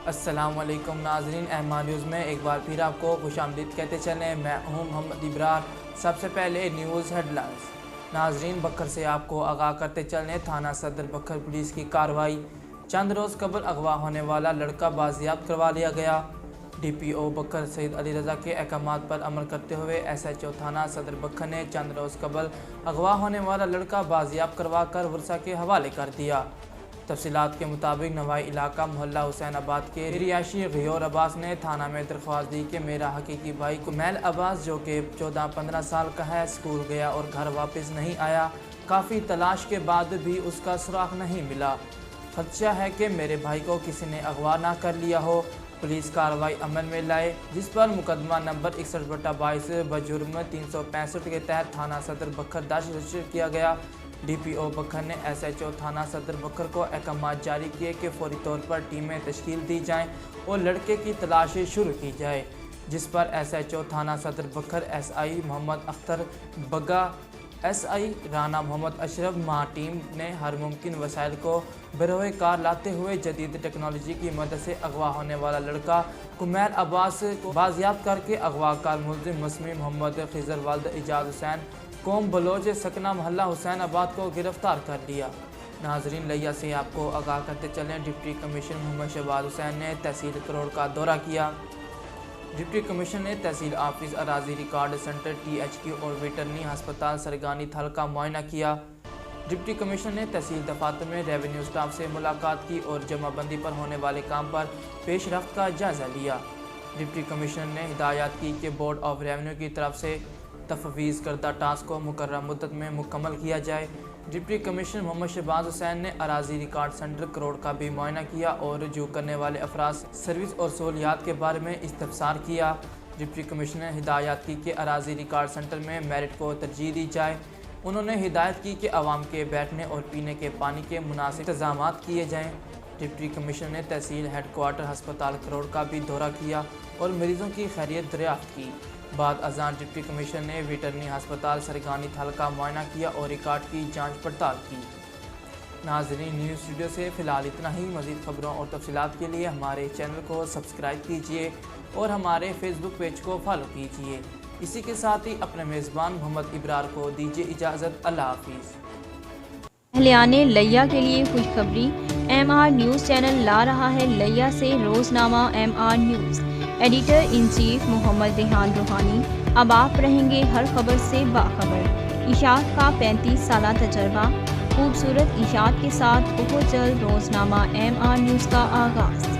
السلام علیکم ناظرین، احمد نیوز میں ایک بار پھر آپ کو خوش آمدید کہتے چلیں۔ میں ہوں محمد ابرار۔ سب سے پہلے نیوز ہیڈ لائنز۔ ناظرین، بکر سے آپ کو آگاہ کرتے چلیں۔ تھانہ صدر بکر پولیس کی کارروائی۔ چند روز قبل اغوا ہونے والا لڑکا بازیاب کروا لیا گیا۔ ڈی پی او بکر سید علی رضا کے احکامات پر عمل کرتے ہوئے ایس ایچ او تھانہ صدر بکر نے چند روز قبل اغوا ہونے والا لڑکا بازیاب کروا کر ورثہ کے حوالے کر دیا۔ تفصیلات کے مطابق نوائی علاقہ محلہ حسین آباد کے رہائشی غیور عباس نے تھانہ میں درخواست دی کہ میرا حقیقی بھائی کمیل عباس جو کہ 14-15 سال کا ہے اسکول گیا اور گھر واپس نہیں آیا۔ کافی تلاش کے بعد بھی اس کا سراغ نہیں ملا۔ خدشہ ہے کہ میرے بھائی کو کسی نے اغوا نہ کر لیا ہو۔ پولیس کارروائی عمل میں لائے، جس پر مقدمہ نمبر 61/22 بجرم 365 کے تحت تھانہ صدر بکر درج رجسٹر کیا گیا۔ ڈی پی او بکر نے ایس ایچ او تھانہ صدر بکر کو احکامات جاری کیے کہ فوری طور پر ٹیمیں تشکیل دی جائیں اور لڑکے کی تلاش شروع کی جائے، جس پر ایس ایچ او تھانہ صدر بکر، ایس آئی محمد اختر بگا، ایس آئی رانا محمد اشرف ماہ ٹیم نے ہر ممکن وسائل کو بروئے کار لاتے ہوئے جدید ٹیکنالوجی کی مدد سے اغوا ہونے والا لڑکا کمیل عباس کو بازیاب کر کے اغوا کار ملزم مسمی محمد خضر والد اعجاز حسین قوم بلوچ سکنہ محلہ حسین آباد کو گرفتار کر لیا۔ ناظرین، لیا سے آپ کو آگاہ کرتے چلیں۔ ڈپٹی کمشنر محمد شہباز حسین نے تحصیل کروڑ کا دورہ کیا۔ ڈپٹی کمشنر نے تحصیل آفس، اراضی record centre, T H Q اور ویٹرنری ہسپتال سرگانی تھل کا معائنہ کیا۔ ڈپٹی کمشنر نے تحصیل دفاتر میں ریونیو سٹاف سے ملاقات کی اور جمع بندی پر ہونے والے کام پر پیش رفت کا جائزہ لیا۔ ڈپٹی کمشنر نے ہدایت کی کہ بورڈ آف ریونیو کی طرف سے تفویض کردہ ٹاسک کو مقررہ مدت میں مکمل کیا جائے۔ ڈپٹی کمشنر محمد شہباز حسین نے اراضی ریکارڈ سینٹر کروڑ کا بھی معائنہ کیا اور رجوع کرنے والے افراد سروس اور سہولیات کے بارے میں استفسار کیا۔ ڈپٹی کمشنر نے ہدایت کی کہ اراضی ریکارڈ سینٹر میں میرٹ کو ترجیح دی جائے۔ انہوں نے ہدایت کی کہ عوام کے بیٹھنے اور پینے کے پانی کے مناسب انتظامات کیے جائیں۔ ڈپٹی کمشنر نے تحصیل ہیڈ کوارٹر ہسپتال کروڑ کا بھی دورہ کیا اور مریضوں کی خیریت دریافت کی۔ بعد ازاں ڈپٹی کمشنر نے ویٹرنری ہسپتال سرگانی تھل کا معائنہ کیا اور ریکارڈ کی جانچ پڑتال کی۔ ناظرین، نیوز اسٹوڈیو سے فی الحال اتنا ہی۔ مزید خبروں اور تفصیلات کے لیے ہمارے چینل کو سبسکرائب کیجیے اور ہمارے فیس بک پیج کو فالو کیجیے۔ اسی کے ساتھ ہی اپنے میزبان محمد ابرار کو دیجیے اجازت۔ اللہ حافظ۔ اہلیان لیا کے لیے خوشخبری، ایم آر نیوز چینل لا رہا ہے لیا سے روزنامہ M R news. Editor in chief Muhammad Rehan Rohani. اب آپ رہیں گے ہر خبر سے باخبر۔ اشاعت کا 35 سالہ تجربہ، خوبصورت اشاعت کے ساتھ بہت جلد روزنامہ ایم آر نیوز کا آغاز۔